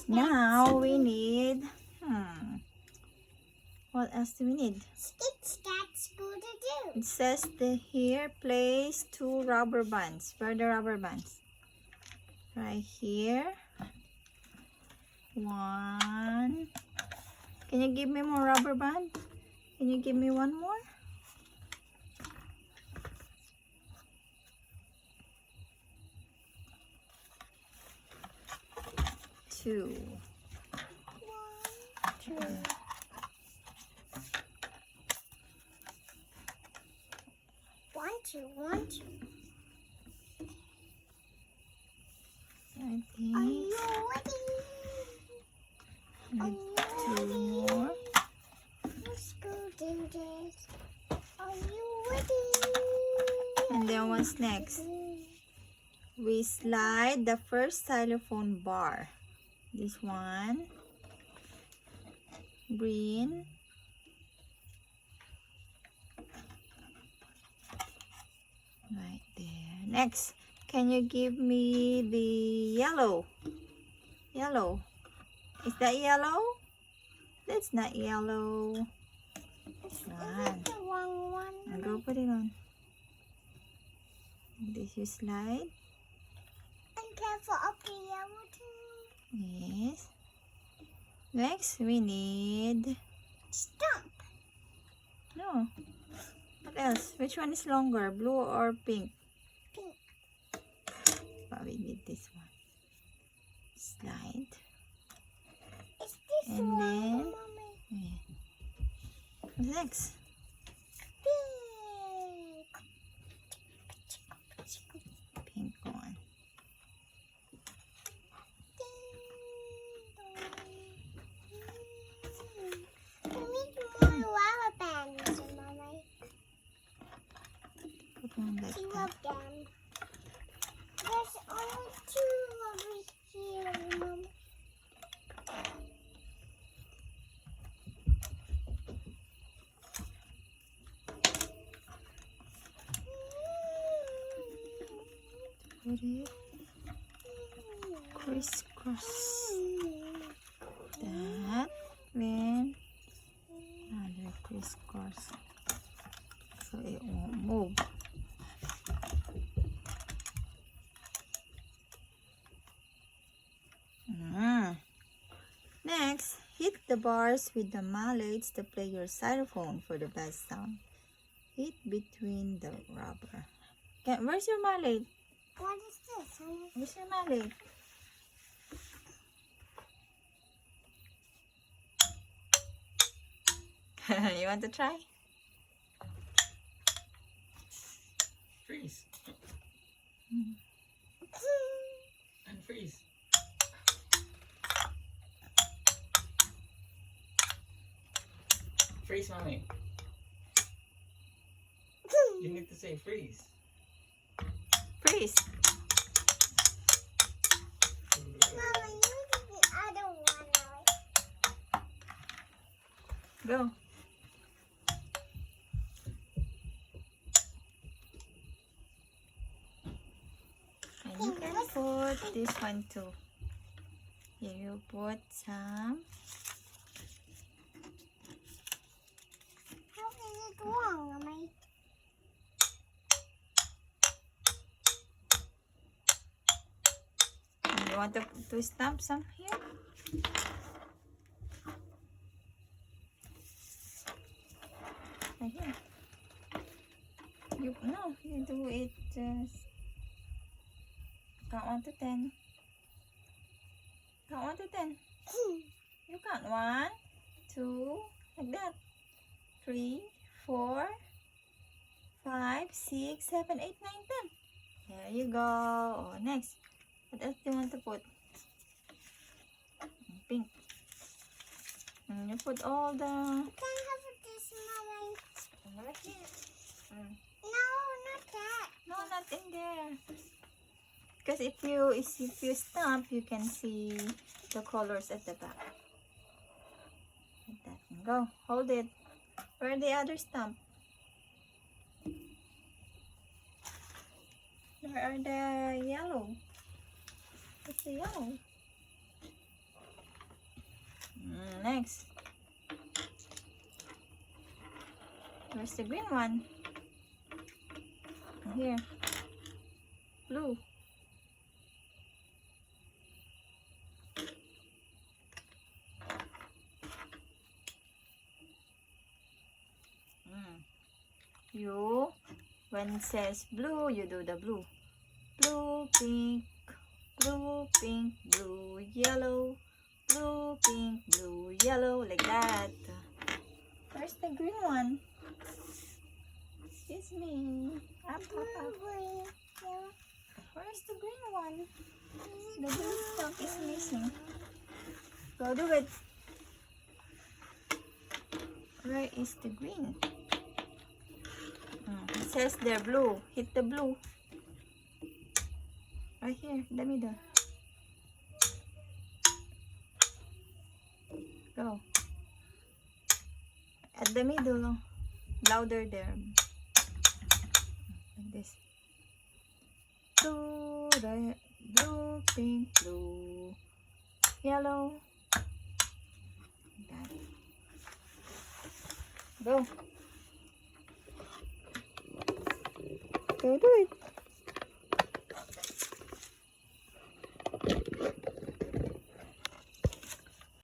Now we need, what else do we need? It says here, place 2 rubber bands. Where are the rubber bands? Right here. 1. Can you give me more rubber band? Can you give me one more? 2. 1, 2. One, two. I think. Are you ready? Need 2 more. Let's go do this. Are you ready? And then what's next? We slide the first xylophone bar. This one. Green. Right there. Next, can you give me the yellow? Yellow. Is that yellow? That's not yellow. That's the wrong one. I'll go put it on. This you slide. And careful up the yellow too. Yes. Next, we need Stump. no. What else? Which one is longer, blue or pink? Pink. But we need this one. Slide. Is this And one, then- Mommy? Yeah. What's next? Pink. Pink one. We need more rubber bands, Mommy. Put one like 2 that. of them. There's only 2 over here, Mommy. Put it crisscross. That. Then another crisscross. So it won't move. Next, hit the bars with the mallets to play your xylophone for the best sound. Hit between the rubber. Where's your mallet? What is this, honey? Where's your mallet? You want to try? Freeze. And freeze. Freeze, Mommy. You need to say freeze. Freeze. Mama, you do the other one now. Go. And you can put this one too. Here you put some. How is it wrong, Mommy? And you want to stamp some here? Right here. You do it just count 1 to 10. Count 1 to 10. You count 1, 2, like that. 3, 4, 5, 6, 7, 8, 9, 10. There you go. Oh, next. What else do you want to put? Pink. And you put all the... Can I have this, Mommy? Right here. No, not that. No, not in there. Because if you stamp, you can see the colors at the back. Like that. Go. Hold it. Where the other stamp? No. Where are the yellow? What's the yellow? Next. Where's the green one? Here. Blue. You, when it says blue, you do the blue. Blue, pink, blue, pink, blue, yellow, blue, pink, blue, yellow, like that. Where's the green one? Excuse me. Up, up, up. Where's the green one? The green stalk is missing. Go do it. Where is the green? It says there blue. Hit the blue. Right here, in the middle. Go. At the middle. Louder there. Like this. Blue, red, blue, pink, blue, yellow. Like that. Go. Go do it.